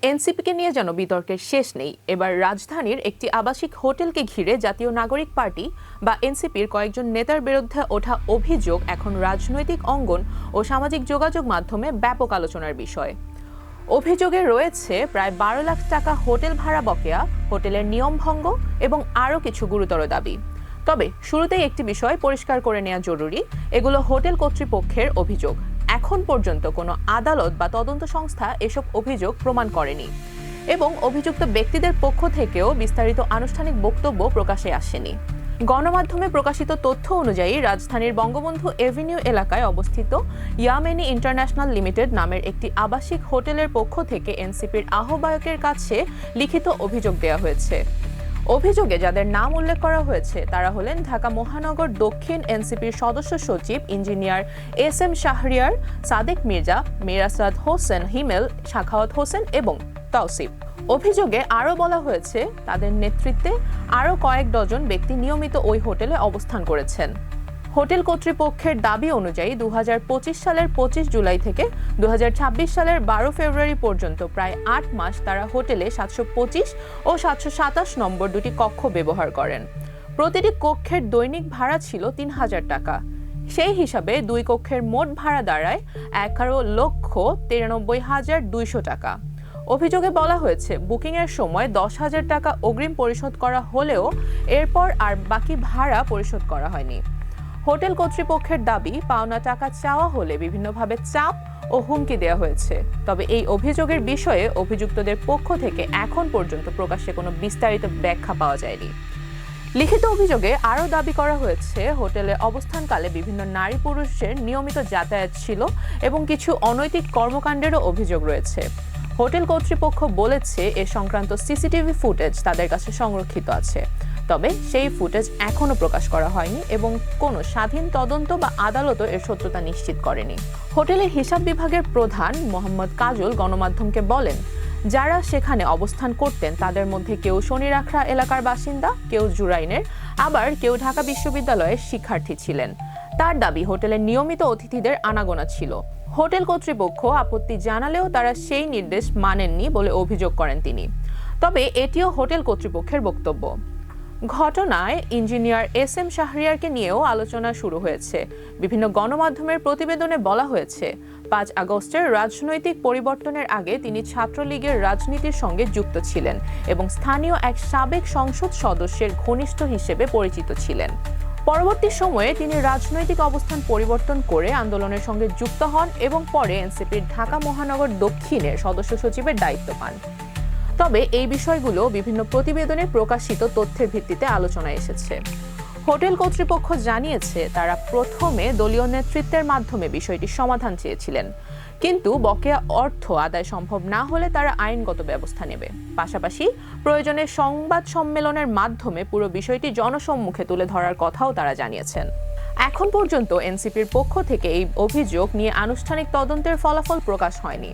এনসিপিকে নিয়ে যেন বিতর্কের শেষ নেই। এবার রাজধানীর একটি আবাসিক হোটেলকে ঘিরে জাতীয় নাগরিক পার্টি বা এনসিপির কয়েকজন নেতার বিরুদ্ধে ওঠা অভিযোগ এখন রাজনৈতিক অঙ্গন ও সামাজিক যোগাযোগ মাধ্যমে ব্যাপক আলোচনার বিষয়। অভিযোগে রয়েছে প্রায় 12 লাখ টাকা হোটেল ভাড়া বকেয়া, হোটেলের নিয়মভঙ্গ এবং আরও কিছু গুরুতর দাবি। তবে শুরুতেই একটি বিষয় পরিষ্কার করে নেওয়া জরুরি, এগুলো হোটেল কর্তৃপক্ষের অভিযোগ। এখন পর্যন্ত কোনো আদালত বা তদন্ত সংস্থা এসব অভিযোগ প্রমাণ করেনি এবং অভিযুক্ত ব্যক্তিদের পক্ষ থেকেও বিস্তারিত আনুষ্ঠানিক বক্তব্য প্রকাশে আসেনি। গণমাধ্যমে প্রকাশিত তথ্য অনুযায়ী রাজধানীর বঙ্গবন্ধু এভিনিউ এলাকায় অবস্থিত ইয়ামেনি ইন্টারন্যাশনাল লিমিটেড নামের একটি আবাসিক হোটেলের পক্ষ থেকে এনসিপির আহ্বায়কের কাছে লিখিত অভিযোগ দেওয়া হয়েছে। অভিযোগে যাদের নাম উল্লেখ করা হয়েছে তারা হলেন ঢাকা মহানগর দক্ষিণ এনসিপির সদস্য সচিব ইঞ্জিনিয়ার এস.এম. শাহরিয়ার, সাদেক মির্জা, মিরাসাদ হোসেন হিমেল, সাখাওয়াত হোসেন এবং তৌসিফ। অভিযোগে আরও বলা হয়েছে তাদের নেতৃত্বে আরও কয়েক ডজন ব্যক্তি নিয়মিত ওই হোটেলে অবস্থান করেছেন। হোটেল কর্তৃপক্ষের দাবি অনুযায়ী 2025 সালের 25 জুলাই থেকে 2026 সালের 12 ফেব্রুয়ারি পর্যন্ত প্রায় 8 মাস তারা হোটেলে 725 ও 727 নম্বর দুটি কক্ষ ব্যবহার করেন। প্রতিটি কক্ষের দৈনিক ভাড়া ছিল 3000 টাকা। সেই হিসাবে দুই কক্ষের মোট ভাড়া দাঁড়ায় 11,93,200 টাকা। অভিযোগে বলা হয়েছে বুকিংয়ের সময় 10,000 টাকা অগ্রিম পরিশোধ করা হলেও এরপর আর বাকি ভাড়া পরিশোধ করা হয়নি। হোটেল কর্তৃপক্ষের দাবি, পাওনা টাকা চাওয়া হলে বিভিন্নভাবে চাপ ও হুমকি দেওয়া হয়েছে। তবে এই অভিযোগের বিষয়ে অভিযুক্তদের পক্ষ থেকে এখন পর্যন্ত প্রকাশ্যে কোনো বিস্তারিত ব্যাখ্যা পাওয়া যায়নি। লিখিত অভিযোগে আরও দাবি করা হয়েছে হোটেলে অবস্থানকালে বিভিন্ন নারী পুরুষের নিয়মিত যাতায়াত ছিল এবং কিছু অনৈতিক কর্মকাণ্ডেরও অভিযোগ রয়েছে। হোটেল কর্তৃপক্ষ বলেছে এ সংক্রান্ত সিসিটিভি ফুটেজ তাদের কাছে সংরক্ষিত আছে, তবে সেই ফুটেজ এখনো প্রকাশ করা হয়নি এবং কোনো স্বাধীন তদন্ত বা আদালতও এর সত্যতা নিশ্চিত করেনি। হোটেলের হিসাব বিভাগের প্রধান মোহাম্মদ কাজল গণমাধ্যমকে বলেন, যারা সেখানে অবস্থান করতেন তাদের মধ্যে কেউ শনিরাখড়া এলাকার বাসিন্দা, কেউ জুরাইনের, আবার কেউ ঢাকা বিশ্ববিদ্যালয়ের শিক্ষার্থী ছিলেন। তার দাবি হোটেলের নিয়মিত অতিথিদের আনাগোনা ছিল। হোটেল কর্তৃপক্ষ আপত্তি জানালেও তারা সেই নির্দেশ মানেননি বলে অভিযোগ করেন তিনি। তবে এটিও হোটেল কর্তৃপক্ষের বক্তব্য। ঘটনায় ইঞ্জিনিয়ার এস.এম. শাহরিয়ারকে নিয়েও আলোচনা শুরু হয়েছে। বিভিন্ন গণমাধ্যমের প্রতিবেদনে বলা হয়েছে 5 আগস্টের রাজনৈতিক পরিবর্তনের আগে তিনি ছাত্রলীগের রাজনীতির সঙ্গে যুক্ত ছিলেন এবং স্থানীয় এক সাবেক সংসদ সদস্যের ঘনিষ্ঠ হিসেবে পরিচিত ছিলেন। পরবর্তী সময়ে তিনি রাজনৈতিক অবস্থান পরিবর্তন করে আন্দোলনের সঙ্গে যুক্ত হন এবং পরে এনসিপির ঢাকা মহানগর দক্ষিণের সদস্য সচিবের দায়িত্ব পান। তবে এই বিষয়গুলো বিভিন্ন প্রতিবেদনে প্রকাশিত তথ্যের ভিত্তিতে আলোচনায় এসেছে। হোটেল কর্তৃপক্ষ জানিয়েছে তারা প্রথমে দলীয় নেতৃত্বের মাধ্যমে বিষয়টির সমাধান চেয়েছিলেন, কিন্তু বকেয়া অর্থ আদায় সম্ভব না হলে তারা আইনগত ব্যবস্থা নেবে। পাশাপাশি প্রয়োজনে সংবাদ সম্মেলনের মাধ্যমে পুরো বিষয়টি জনসম্মুখে তুলে ধরার কথাও তারা জানিয়েছেন। এখন পর্যন্ত এনসিপির পক্ষ থেকে এই অভিযোগ নিয়ে আনুষ্ঠানিক তদন্তের ফলাফল প্রকাশ হয়নি।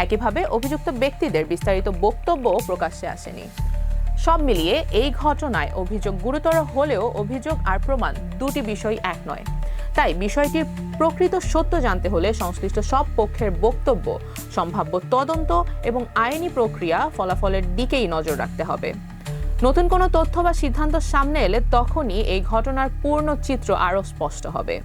একইভাবে অভিযুক্ত ব্যক্তিদের বিস্তারিত বক্তব্য প্রকাশ্যে আসেনি। সব মিলিয়ে এই ঘটনায় অভিযোগ গুরুতর হলেও অভিযোগ আর প্রমাণ দুটি বিষয় এক নয়। তাই বিষয়টির প্রকৃত সত্য জানতে হলে সংশ্লিষ্ট সব পক্ষের বক্তব্য, সম্ভাব্য তদন্ত এবং আইনি প্রক্রিয়া ফলাফলের দিকেই নজর রাখতে হবে। নতুন কোনো তথ্য বা সিদ্ধান্ত সামনে এলে তখনই এই ঘটনার পূর্ণ চিত্র আরও স্পষ্ট হবে।